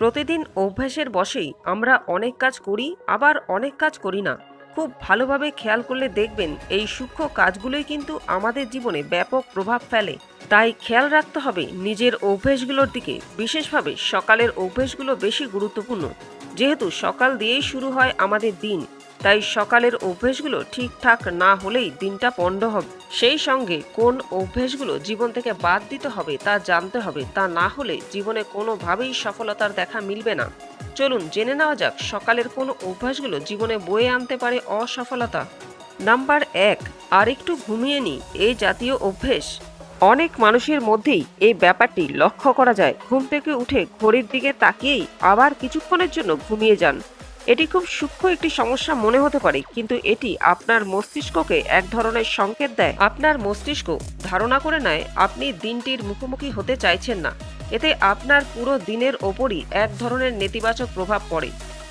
প্রতিদিন অভ্যাসের বশেই আমরা অনেক কাজ করি, আবার অনেক কাজ করি না। খুব ভালোভাবে খেয়াল করলে দেখবেন এই সূক্ষ্ম কাজগুলোই কিন্তু আমাদের জীবনে ব্যাপক প্রভাব ফেলে। তাই খেয়াল রাখতে হবে নিজের অভ্যেসগুলোর দিকে, বিশেষভাবে সকালের অভ্যেসগুলো বেশি গুরুত্বপূর্ণ। যেহেতু সকাল দিয়েই শুরু হয় আমাদের দিন, তাই সকালের অভ্যেসগুলো ঠিকঠাক না হলেই দিনটা পণ্ড হবে। সেই সঙ্গে কোন অভ্যেসগুলো জীবন থেকে বাদ দিতে হবে তা জানতে হবে, তা না হলে জীবনে কোনোভাবেই সফলতার দেখা মিলবে না। চলুন জেনে নেওয়া যাক সকালের কোন অভ্যাসগুলো জীবনে বয়ে আনতে পারে অসফলতা। নাম্বার 1, আর একটু ঘুমিয়ে নি। এই জাতীয় অভ্যেস অনেক মানুষের মধ্যেই এই ব্যাপারটি লক্ষ্য করা যায়। ঘুম থেকে উঠে ঘড়ির দিকে তাকিয়েই আবার কিছুক্ষণের জন্য ঘুমিয়ে যান। এটি খুব সূক্ষ্ম একটি সমস্যা মনে হতে পারে, কিন্তু এটি আপনার মস্তিষ্ককে এক ধরনের সংকেত দেয়। আপনার মস্তিষ্ক ধারণা করে নেয় আপনি দিনটির মুখোমুখি হতে চাইছেন না। এতে আপনার পুরো দিনের ওপরই এক ধরনের নেতিবাচক প্রভাব পড়ে।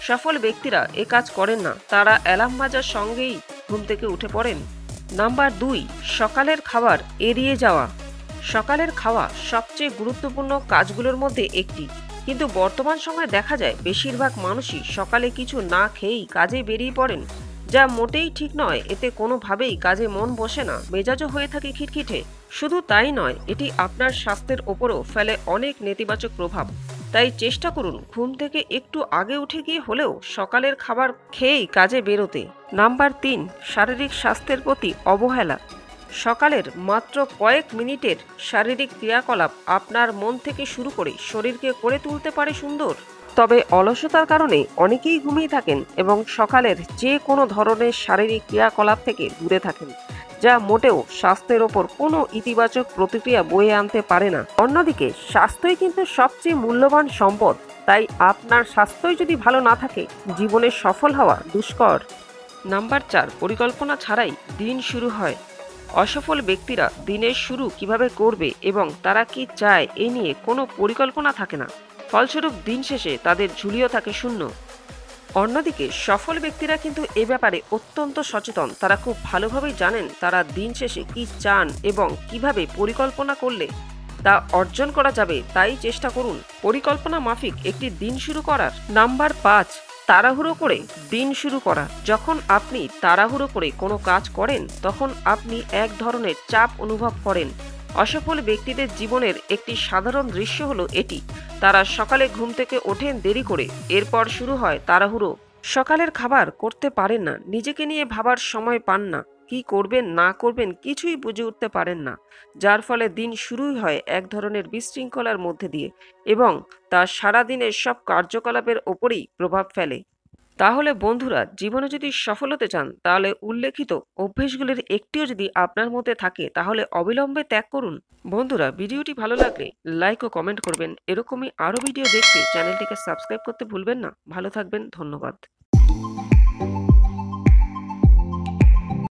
সফল ব্যক্তিরা এ কাজ করেন না, তারা অ্যালার্ম বাজার সঙ্গেই ঘুম থেকে উঠে পড়েন। নাম্বার 2, সকালের খাবার এড়িয়ে যাওয়া। সকালের খাওয়া সবচেয়ে গুরুত্বপূর্ণ কাজগুলোর মধ্যে একটি, কিন্তু বর্তমান সময়ে দেখা যায় বেশিরভাগ মানুষই সকালে কিছু না খেয়েই কাজে বেরিয়ে পড়েন, যা মোটেই ঠিক নয়। এতে কোনোভাবেই কাজে মন বসে না, মেজাজও হয়ে থাকে খিটখিটে। শুধু তাই নয়, এটি আপনার স্বাস্থ্যের ওপরও ফেলে অনেক নেতিবাচক প্রভাব। তাই চেষ্টা করুন ঘুম থেকে একটু আগে উঠে গিয়ে হলেও সকালের খাবার খেয়েই কাজে বেরোতে। নাম্বার 3, শারীরিক স্বাস্থ্যের প্রতি অবহেলা। সকালের মাত্র কয়েক মিনিটের শারীরিক ক্রিয়াকলাপ আপনার মন থেকে শুরু করে শরীরকে করে তুলতে পারে সুন্দর। তবে অলসতার কারণে অনেকেই ঘুমিয়ে থাকেন এবং সকালের যে কোনো ধরনের শারীরিক ক্রিয়াকলাপ থেকে দূরে থাকেন, যা মোটেও স্বাস্থ্যের ওপর কোনো ইতিবাচক প্রতিক্রিয়া বয়ে আনতে পারে না। অন্যদিকে স্বাস্থ্যই কিন্তু সবচেয়ে মূল্যবান সম্পদ, তাই আপনার স্বাস্থ্যই যদি ভালো না থাকে, জীবনে সফল হওয়া দুষ্কর। নাম্বার 4, পরিকল্পনা ছাড়াই দিন শুরু হয়। অসফল ব্যক্তিরা দিনের শুরু কিভাবে করবে এবং তারা কি চায় এ নিয়ে কোনো পরিকল্পনা থাকে না। ফলস্বরূপ দিন শেষে তাদের ঝুলিও থাকে শূন্য। অন্যদিকে সফল ব্যক্তিরা কিন্তু এ ব্যাপারে অত্যন্ত সচেতন। তারা খুব ভালোভাবেই জানেন তারা দিন শেষে কি চান এবং কিভাবে পরিকল্পনা করলে তা অর্জন করা যাবে। তাই চেষ্টা করুন পরিকল্পনা মাফিক একটি দিন শুরু করার। নাম্বার 5, তাড়াহুড়ো করে দিন শুরু করা। যখন আপনি তাড়াহুড়ো করে কোনো কাজ করেন, তখন আপনি এক ধরনের চাপ অনুভব করেন। অসফল ব্যক্তিদের জীবনের একটি সাধারণ দৃশ্য হলো এটি। তারা সকালে ঘুম থেকে ওঠেন দেরি করে, এরপর শুরু হয় তাড়াহুড়ো। সকালের খাবার করতে পারেন না, নিজেকে নিয়ে ভাবার সময় পান না, কি করবেন না করবেন কিছুই বুঝে উঠতে পারেন না, যার ফলে দিন শুরুই হয় এক ধরনের বিশৃঙ্খলার মধ্যে দিয়ে এবং তা সারাদিনের সব কার্যকলাপের ওপরেই প্রভাব ফেলে। তাহলে বন্ধুরা, জীবনে যদি সফল হতে চান, তাহলে উল্লেখিত অভ্যেসগুলির একটিও যদি আপনার মধ্যে থাকে, তাহলে অবিলম্বে ত্যাগ করুন। বন্ধুরা, ভিডিওটি ভালো লাগলে লাইক ও কমেন্ট করবেন। এরকমই আরও ভিডিও দেখতে চ্যানেলটিকে সাবস্ক্রাইব করতে ভুলবেন না। ভালো থাকবেন, ধন্যবাদ।